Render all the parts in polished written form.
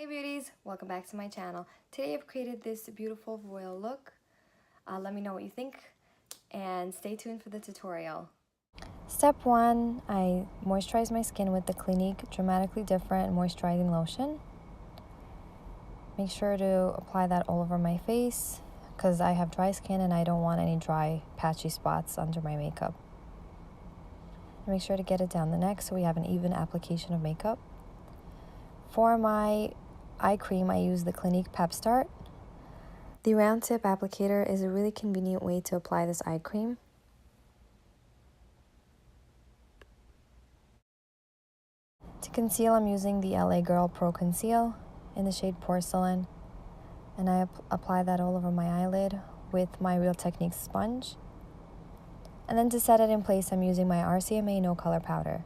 Hey beauties, welcome back to my channel. Today I've created this beautiful royal look. Let me know what you think and stay tuned for the tutorial. Step 1, I moisturize my skin with the Clinique Dramatically Different Moisturizing Lotion. Make sure to apply that all over my face because I have dry skin and I don't want any dry patchy spots under my makeup. Make sure to get it down the neck so we have an even application of makeup. For my eye cream, I use the Clinique pep-start. The round tip applicator is a really convenient way to apply this eye cream. To conceal, I'm using the L.A Girl Pro Conceal in the shade Porcelain. And I apply that all over my eyelid with my Real Techniques sponge. And then to set it in place, I'm using my RCMA No Color Powder.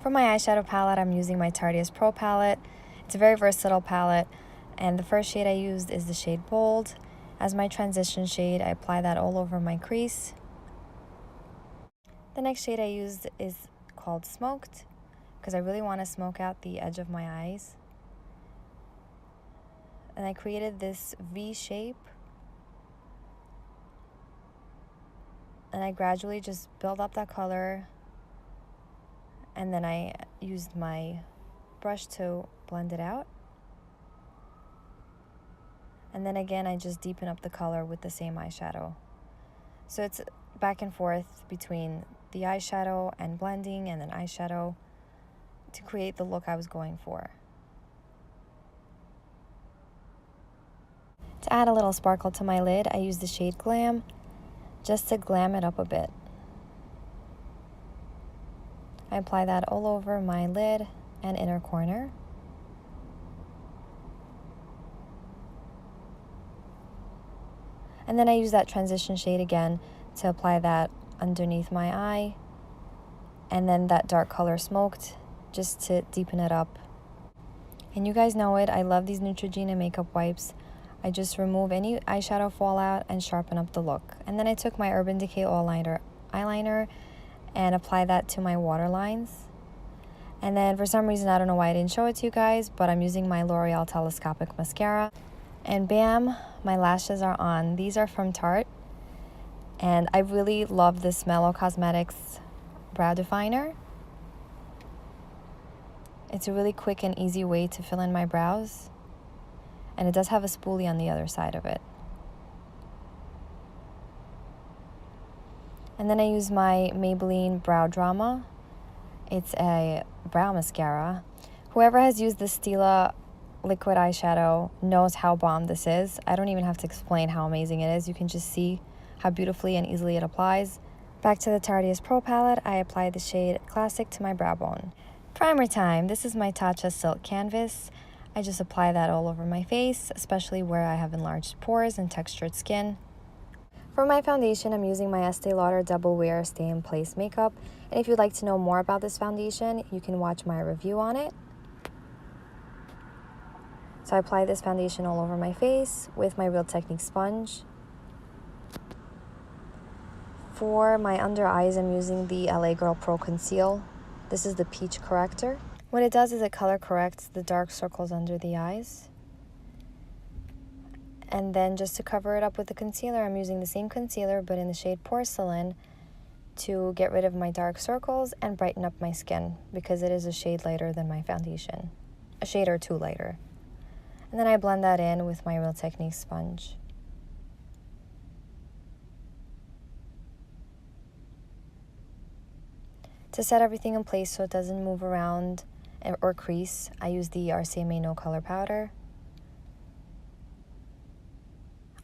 For my eyeshadow palette, I'm using my Tarteist Pro palette. It's a very versatile palette, and the first shade I used is the shade Bold. As my transition shade, I apply that all over my crease. The next shade I used is called Smoked, because I really want to smoke out the edge of my eyes. And I created this V shape, and I gradually just build up that color. And then I used my brush to blend it out. And then again, I just deepen up the color with the same eyeshadow. So it's back and forth between the eyeshadow and blending and then eyeshadow to create the look I was going for. To add a little sparkle to my lid, I used the shade Glam just to glam it up a bit. I apply that all over my lid and inner corner. And then I use that transition shade again to apply that underneath my eye. And then that dark color Smoked just to deepen it up. And you guys know it, I love these Neutrogena makeup wipes. I just remove any eyeshadow fallout and sharpen up the look. And then I took my Urban Decay All Nighter eyeliner and apply that to my waterlines. And then for some reason, I don't know why I didn't show it to you guys, but I'm using my L'Oreal Telescopic mascara. And bam, my lashes are on. These are from Tarte. And I really love this Mellow Cosmetics brow definer. It's a really quick and easy way to fill in my brows. And it does have a spoolie on the other side of it. And then I use my Maybelline Brow Drama. It's a brow mascara. Whoever has used the Stila liquid eyeshadow knows how bomb this is. I don't even have to explain how amazing it is. You can just see how beautifully and easily it applies. Back to the Tarteist Pro palette, I apply the shade Classic to my brow bone. Primer time. This is my Tatcha Silk Canvas. I just apply that all over my face, especially where I have enlarged pores and textured skin. For my foundation, I'm using my Estee Lauder Double Wear Stay in Place makeup. And if you'd like to know more about this foundation, you can watch my review on it. So I apply this foundation all over my face with my Real Techniques sponge. For my under eyes, I'm using the L.A Girl Pro Conceal. This is the Peach Corrector. What it does is it color corrects the dark circles under the eyes. And then just to cover it up with the concealer, I'm using the same concealer but in the shade Porcelain to get rid of my dark circles and brighten up my skin because it is a shade lighter than my foundation. A shade or two lighter. And then I blend that in with my Real Techniques sponge. To set everything in place so it doesn't move around or crease, I use the RCMA No Color Powder.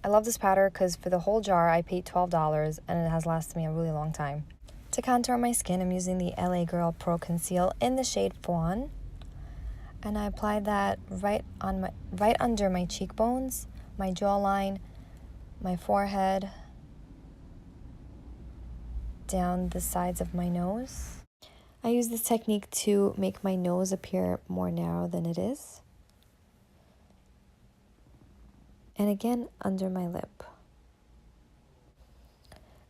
I love this powder because for the whole jar I paid $12 and it has lasted me a really long time. To contour my skin, I'm using the L.A Girl Pro Conceal in the shade Fawn. And I apply that right under my cheekbones, my jawline, my forehead, down the sides of my nose. I use this technique to make my nose appear more narrow than it is. And again, under my lip.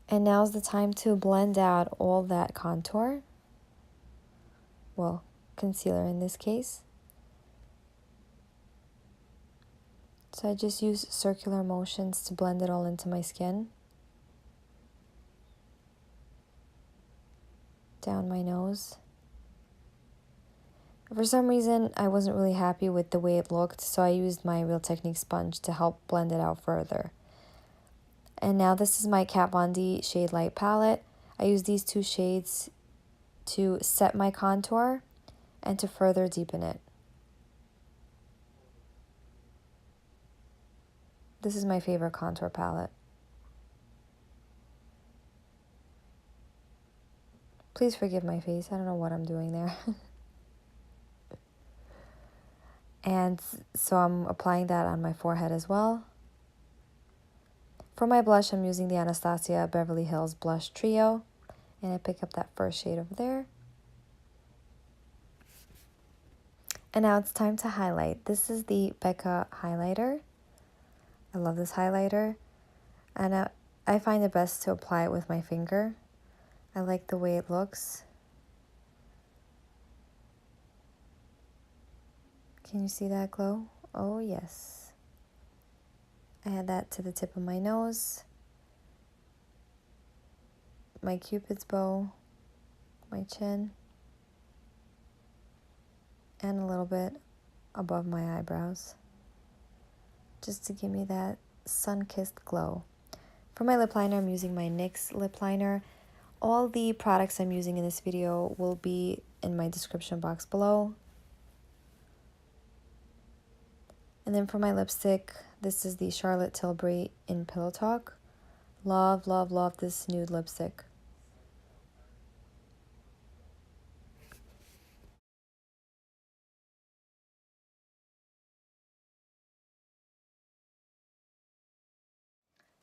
And now's the time to blend out all that contour well, concealer in this case. So I just use circular motions to blend it all into my skin. Down my nose. For some reason, I wasn't really happy with the way it looked, so I used my Real Technique sponge to help blend it out further. And now this is my Kat Von D Shade Light palette. I use these two shades to set my contour and to further deepen it. This is my favorite contour palette. Please forgive my face. I don't know what I'm doing there. And so I'm applying that on my forehead as well. For my blush, I'm using the Anastasia Beverly Hills Blush Trio. And I pick up that first shade over there. And now it's time to highlight. This is the Becca highlighter. I love this highlighter. And I find it best to apply it with my finger. I like the way it looks. Can you see that glow? Oh yes. I add that to the tip of my nose, my cupid's bow, my chin, and a little bit above my eyebrows, just to give me that sun-kissed glow. For my lip liner, I'm using my NYX lip liner. All the products I'm using in this video will be in my description box below. And then for my lipstick, this is the Charlotte Tilbury in Pillow Talk. Love, love, love this nude lipstick.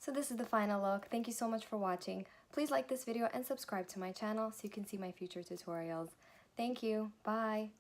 So this is the final look. Thank you so much for watching. Please like this video and subscribe to my channel so you can see my future tutorials. Thank you. Bye.